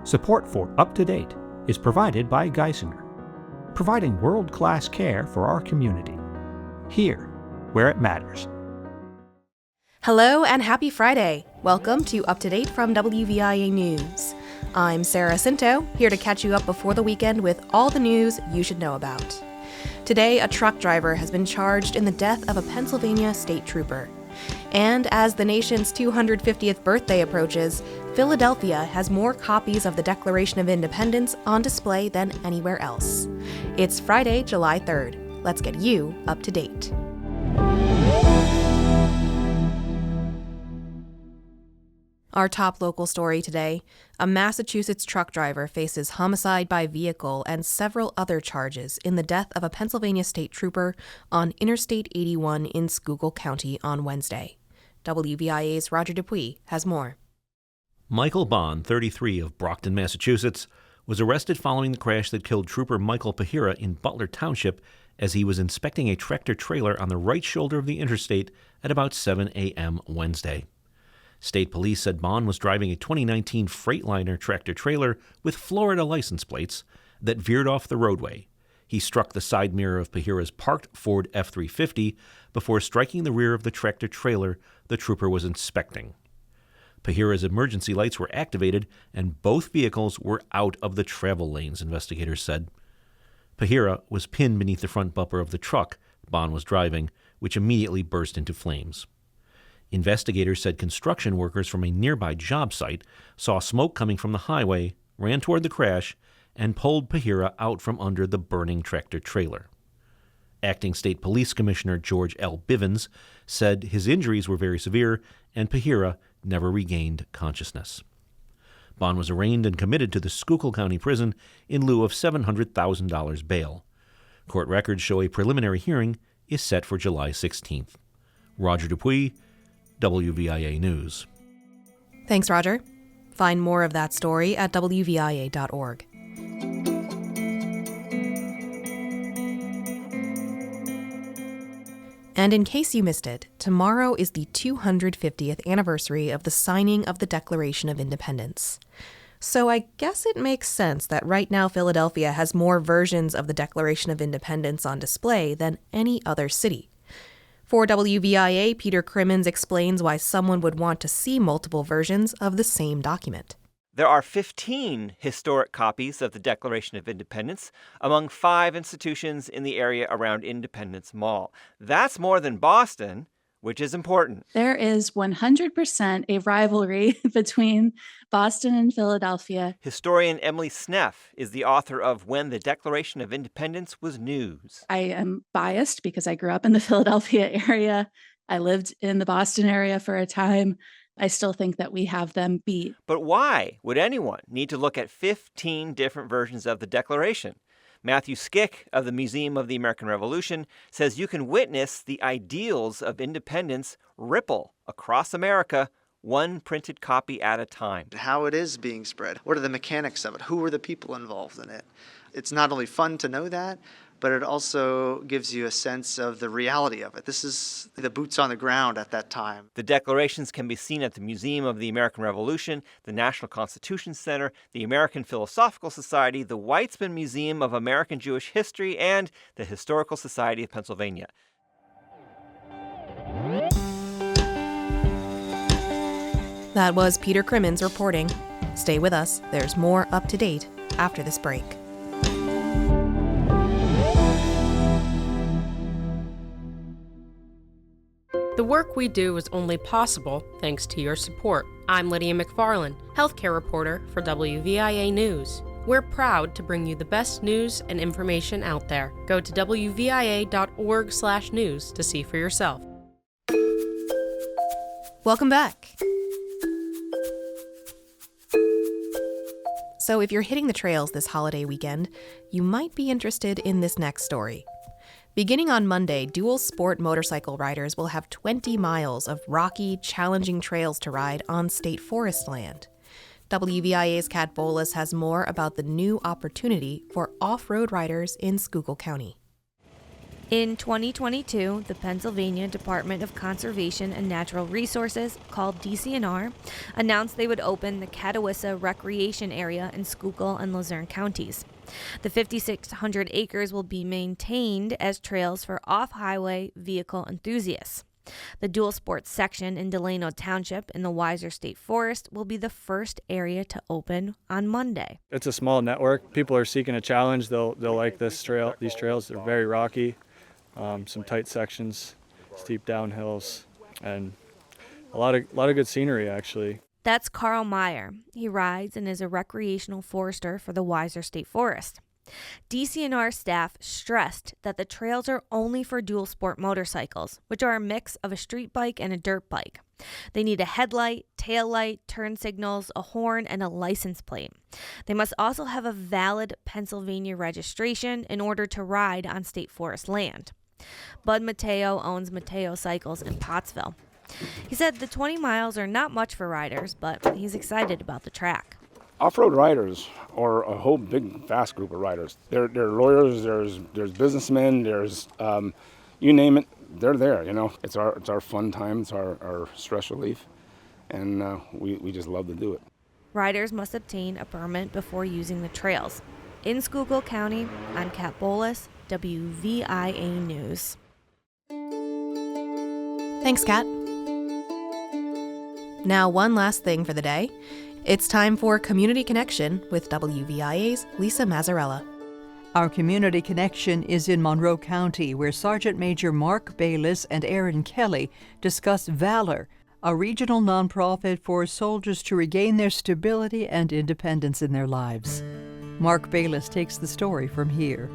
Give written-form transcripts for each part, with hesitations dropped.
Support for Up to Date is provided by Geisinger, providing world-class care for our community, here where it matters. Hello and happy Friday. Welcome to Up to Date from WVIA News. I'm Sarah Scinto, here to catch you up before the weekend with all the news you should know about. Today, a truck driver has been charged in the death of a Pennsylvania state trooper. And as the nation's 250th birthday approaches, Philadelphia has more copies of the Declaration of Independence on display than anywhere else. It's Friday, July 3rd. Let's get you up to date. Our top local story today, a Massachusetts truck driver faces homicide by vehicle and several other charges in the death of a Pennsylvania state trooper on Interstate 81 in Schuylkill County on Wednesday. WVIA's Roger Dupuis has more. Michael Bond, 33, of Brockton, Massachusetts, was arrested following the crash that killed Trooper Michael Pahira in Butler Township as he was inspecting a tractor-trailer on the right shoulder of the interstate at about 7 a.m. Wednesday. State police said Bond was driving a 2019 Freightliner tractor-trailer with Florida license plates that veered off the roadway. He struck the side mirror of Pahira's parked Ford F-350 before striking the rear of the tractor-trailer the trooper was inspecting. Pahira's emergency lights were activated and both vehicles were out of the travel lanes, investigators said. Pahira was pinned beneath the front bumper of the truck Bond was driving, which immediately burst into flames. Investigators said construction workers from a nearby job site saw smoke coming from the highway, ran toward the crash, and pulled Pahira out from under the burning tractor-trailer. Acting State Police Commissioner George L. Bivens said his injuries were very severe and Pahira never regained consciousness. Bond was arraigned and committed to the Schuylkill County Prison in lieu of $700,000 bail. Court records show a preliminary hearing is set for July 16th. Roger Dupuis, WVIA News. Thanks, Roger. Find more of that story at WVIA.org. And in case you missed it, tomorrow is the 250th anniversary of the signing of the Declaration of Independence. So I guess it makes sense that right now Philadelphia has more versions of the Declaration of Independence on display than any other city. For WVIA, Peter Crimmins explains why someone would want to see multiple versions of the same document. There are 15 historic copies of the Declaration of Independence among 5 institutions in the area around Independence Mall. That's more than Boston, which is important. There is 100% a rivalry between Boston and Philadelphia. Historian Emily Sneff is the author of When the Declaration of Independence Was News. I am biased because I grew up in the Philadelphia area. I lived in the Boston area for a time. I still think that we have them beat. But why would anyone need to look at 15 different versions of the Declaration? Matthew Skick of the Museum of the American Revolution says you can witness the ideals of independence ripple across America, one printed copy at a time. How it is being spread. What are the mechanics of it? Who are the people involved in it? It's not only fun to know that, but it also gives you a sense of the reality of it. This is the boots on the ground at that time. The declarations can be seen at the Museum of the American Revolution, the National Constitution Center, the American Philosophical Society, the Weitzman Museum of American Jewish History, and the Historical Society of Pennsylvania. That was Peter Crimmins reporting. Stay with us. There's more up to date after this break. The work we do is only possible thanks to your support. I'm Lydia McFarland, healthcare reporter for WVIA News. We're proud to bring you the best news and information out there. Go to WVIA.org/news to see for yourself. Welcome back. So if you're hitting the trails this holiday weekend, you might be interested in this next story. Beginning on Monday, dual sport motorcycle riders will have 20 miles of rocky, challenging trails to ride on state forest land. WVIA's Kat Bolas has more about the new opportunity for off-road riders in Schuylkill County. In 2022, the Pennsylvania Department of Conservation and Natural Resources, called DCNR, announced they would open the Catawissa Recreation Area in Schuylkill and Luzerne counties. The 5,600 acres will be maintained as trails for off-highway vehicle enthusiasts. The dual sports section in Delano Township in the Weiser State Forest will be the first area to open on Monday. It's a small network. People are seeking a challenge. They'll like this trail. These trails, they're very rocky, some tight sections, steep downhills, and a lot of good scenery actually. That's Carl Meyer. He rides and is a recreational forester for the Weiser State Forest. DCNR staff stressed that the trails are only for dual sport motorcycles, which are a mix of a street bike and a dirt bike. They need a headlight, tail light, turn signals, a horn, and a license plate. They must also have a valid Pennsylvania registration in order to ride on state forest land. Bud Mateo owns Mateo Cycles in Pottsville. He said the 20 miles are not much for riders, but he's excited about the track. Off-road riders are a whole big, vast group of riders. There are lawyers, there's businessmen, there's you name it, they're there. You know, it's our fun time, it's our stress relief, and we just love to do it. Riders must obtain a permit before using the trails. In Schuylkill County, I'm Kat Bolas, WVIA News. Thanks, Kat. Now, one last thing for the day. It's time for Community Connection with WVIA's Lisa Mazzarella. Our Community Connection is in Monroe County, where Sergeant Major Mark Bayless and Aaron Kelly discuss Valor, a regional nonprofit for soldiers to regain their stability and independence in their lives. Mark Bayless takes the story from here.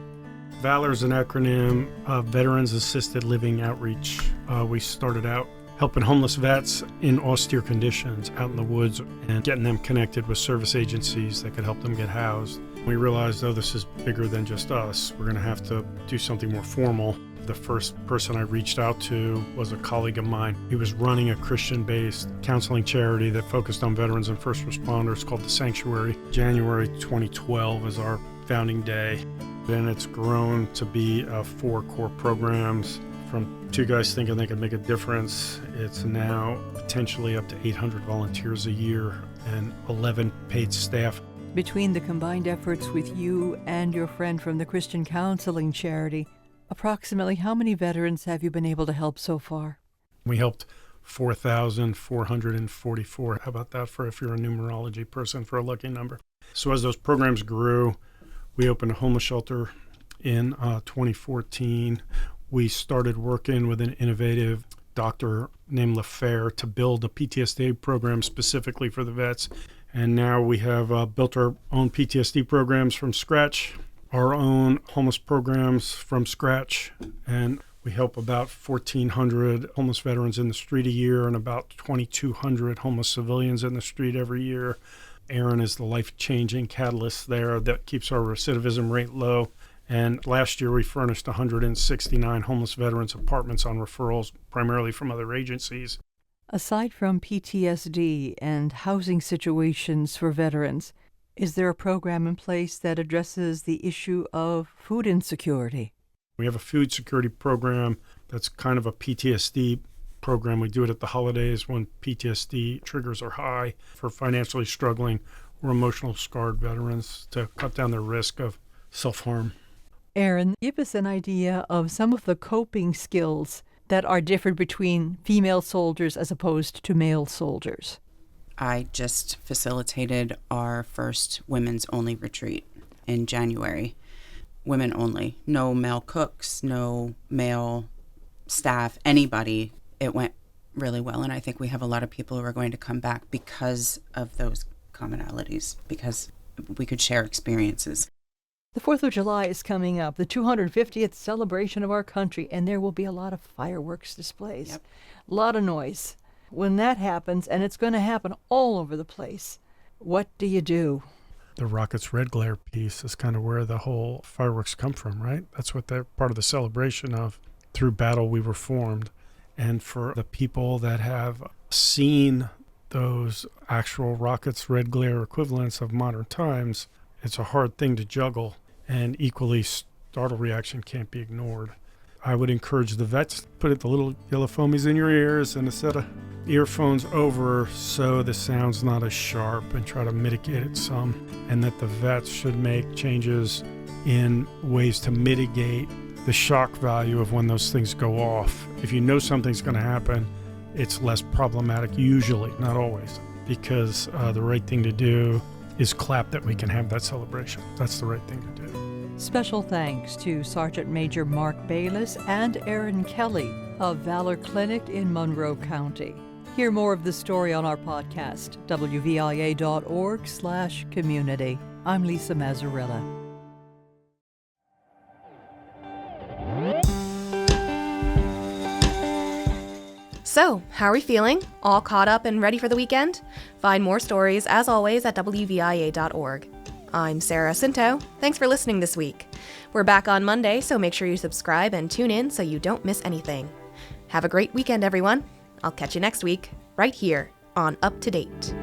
Valor is an acronym of Veterans Assisted Living Outreach. We started out helping homeless vets in austere conditions out in the woods and getting them connected with service agencies that could help them get housed. We realized, oh, this is bigger than just us. We're going to have to do something more formal. The first person I reached out to was a colleague of mine. He was running a Christian-based counseling charity that focused on veterans and first responders called The Sanctuary. January 2012 is our founding day. Then it's grown to be 4 core programs. From 2 guys thinking they could make a difference, it's now potentially up to 800 volunteers a year and 11 paid staff. Between the combined efforts with you and your friend from the Christian Counseling Charity, approximately how many veterans have you been able to help so far? We helped 4,444. How about that for if you're a numerology person, for a lucky number? So as those programs grew, we opened a homeless shelter in 2014. We started working with an innovative doctor named LaFair to build a PTSD program specifically for the vets. And now we have built our own PTSD programs from scratch, our own homeless programs from scratch, and we help about 1,400 homeless veterans in the street a year and about 2,200 homeless civilians in the street every year. Aaron is the life-changing catalyst there that keeps our recidivism rate low. And last year, we furnished 169 homeless veterans apartments on referrals, primarily from other agencies. Aside from PTSD and housing situations for veterans, is there a program in place that addresses the issue of food insecurity? We have a food security program that's kind of a PTSD program. We do it at the holidays when PTSD triggers are high for financially struggling or emotional scarred veterans to cut down their risk of self-harm. Aaron, give us an idea of some of the coping skills that are different between female soldiers as opposed to male soldiers. I just facilitated our first women's only retreat in January. Women only. No male cooks, no male staff, anybody. It went really well, and I think we have a lot of people who are going to come back because of those commonalities, because we could share experiences. The 4th of July is coming up, the 250th celebration of our country, and there will be a lot of fireworks displays, Yep. A lot of noise. When that happens, and it's going to happen all over the place, what do you do? The rocket's red glare piece is kind of where the whole fireworks come from, right? That's what they're part of the celebration of. Through battle, we were formed. And for the people that have seen those actual rockets' red glare equivalents of modern times, it's a hard thing to juggle, and equally startle reaction can't be ignored. I would encourage the vets to put the little yellow foamies in your ears and a set of earphones over so the sound's not as sharp, and try to mitigate it some. And that the vets should make changes in ways to mitigate the shock value of when those things go off. If you know something's going to happen, it's less problematic usually, not always, because the right thing to do is clap that we can have that celebration. That's the right thing to do. Special thanks to Sergeant Major Mark Bayless and Erin Kelly of Valor Clinic in Monroe County. Hear more of the story on our podcast, wvia.org/community. I'm Lisa Mazzarella. So, how are we feeling? All caught up and ready for the weekend? Find more stories, as always, at WVIA.org. I'm Sarah Scinto. Thanks for listening this week. We're back on Monday, so make sure you subscribe and tune in so you don't miss anything. Have a great weekend, everyone. I'll catch you next week, right here on Up to Date.